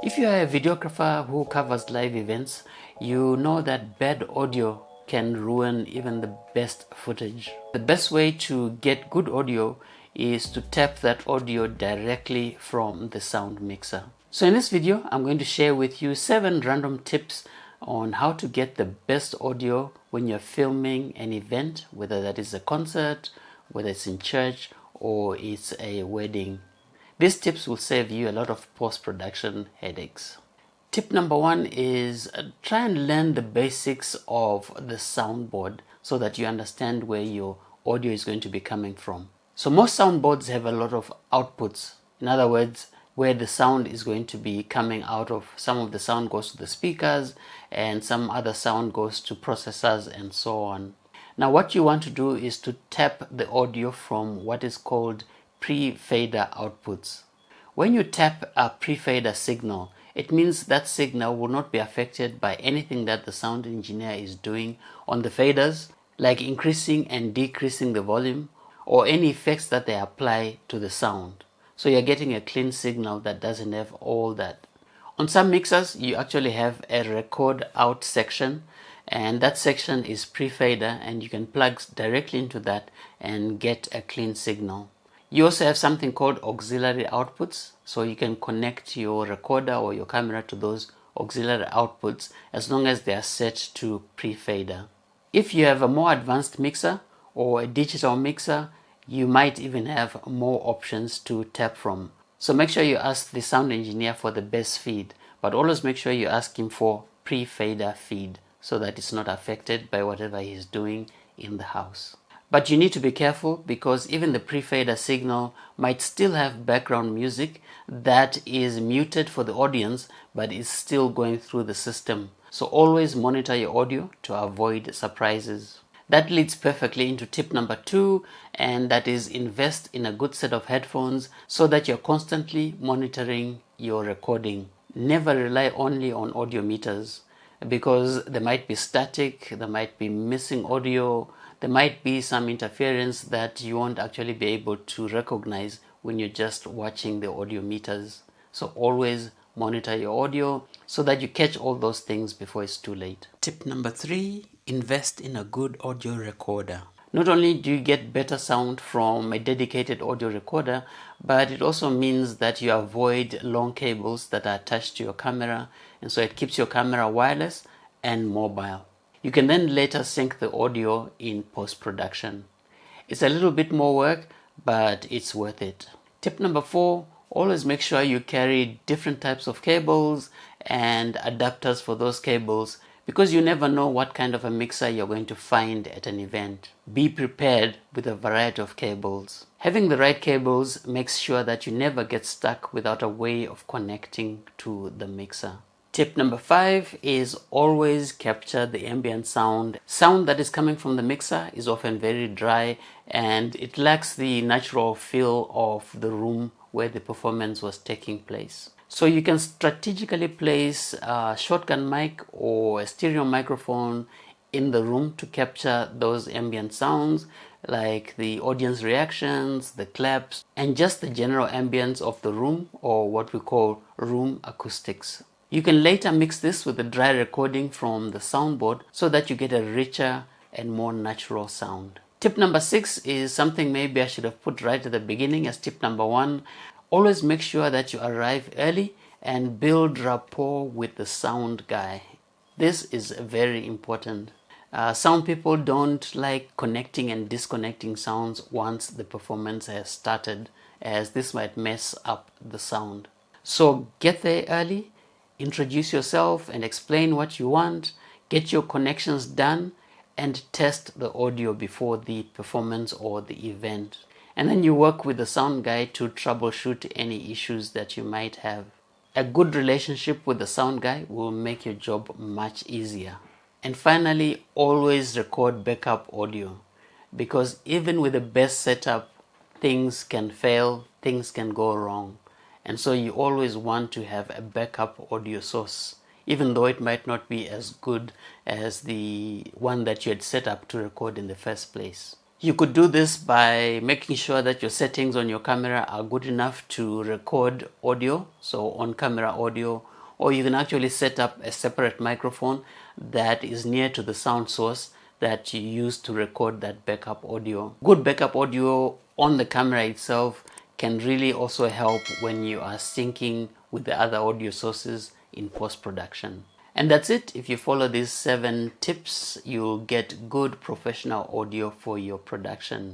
If you are a videographer who covers live events, you know that bad audio can ruin even the best footage. The best way to get good audio is to tap that audio directly from the sound mixer. So in this video, I'm going to share with you 7 random tips on how to get the best audio when you're filming an event, whether that is a concert, whether it's in church, or it's a wedding. These tips will save you a lot of post-production headaches. Tip number 1 is try and learn the basics of the soundboard so that you understand where your audio is going to be coming from. So most soundboards have a lot of outputs. In other words, where the sound is going to be coming out of. Some of the sound goes to the speakers and some other sound goes to processors and so on. Now what you want to do is to tap the audio from what is called pre-fader outputs. When you tap a pre-fader signal, it means that signal will not be affected by anything that the sound engineer is doing on the faders, like increasing and decreasing the volume, or any effects that they apply to the sound. So you're getting a clean signal that doesn't have all that. On some mixers, you actually have a record out section, and that section is pre-fader, and you can plug directly into that and get a clean signal. You also have something called auxiliary outputs, so you can connect your recorder or your camera to those auxiliary outputs as long as they are set to pre-fader. If you have a more advanced mixer or a digital mixer, you might even have more options to tap from. So make sure you ask the sound engineer for the best feed, but always make sure you ask him for pre-fader feed so that it's not affected by whatever he's doing in the house. But you need to be careful because even the pre-fader signal might still have background music that is muted for the audience but is still going through the system. So always monitor your audio to avoid surprises. That leads perfectly into tip number 2, and that is invest in a good set of headphones so that you're constantly monitoring your recording. Never rely only on audio meters because there might be static, there might be missing audio, there might be some interference that you won't actually be able to recognize when you're just watching the audio meters. So always monitor your audio so that you catch all those things before it's too late. Tip number 3, invest in a good audio recorder. Not only do you get better sound from a dedicated audio recorder, but it also means that you avoid long cables that are attached to your camera, and so it keeps your camera wireless and mobile. You can then later sync the audio in post-production. It's a little bit more work, but it's worth it. Tip number 4, always make sure you carry different types of cables and adapters for those cables because you never know what kind of a mixer you're going to find at an event. Be prepared with a variety of cables. Having the right cables makes sure that you never get stuck without a way of connecting to the mixer. Tip number 5 is always capture the ambient sound. Sound that is coming from the mixer is often very dry and it lacks the natural feel of the room where the performance was taking place. So you can strategically place a shotgun mic or a stereo microphone in the room to capture those ambient sounds like the audience reactions, the claps, and just the general ambience of the room, or what we call room acoustics. You can later mix this with a dry recording from the soundboard so that you get a richer and more natural sound. Tip number 6 is something maybe I should have put right at the beginning as tip number 1. Always make sure that you arrive early and build rapport with the sound guy. This is very important. Sound people don't like connecting and disconnecting sounds once the performance has started, as this might mess up the sound. So get there early, introduce yourself and explain what you want, get your connections done, and test the audio before the performance or the event. And then you work with the sound guy to troubleshoot any issues that you might have. A good relationship with the sound guy will make your job much easier. And finally, always record backup audio, because even with the best setup, things can fail, things can go wrong. And so you always want to have a backup audio source, even though it might not be as good as the one that you had set up to record in the first place. You could do this by making sure that your settings on your camera are good enough to record audio, so on camera audio, or you can actually set up a separate microphone that is near to the sound source that you use to record that backup audio. Good backup audio on the camera itself can really also help when you are syncing with the other audio sources in post-production. And that's it. If you follow these 7 tips, you'll get good professional audio for your production.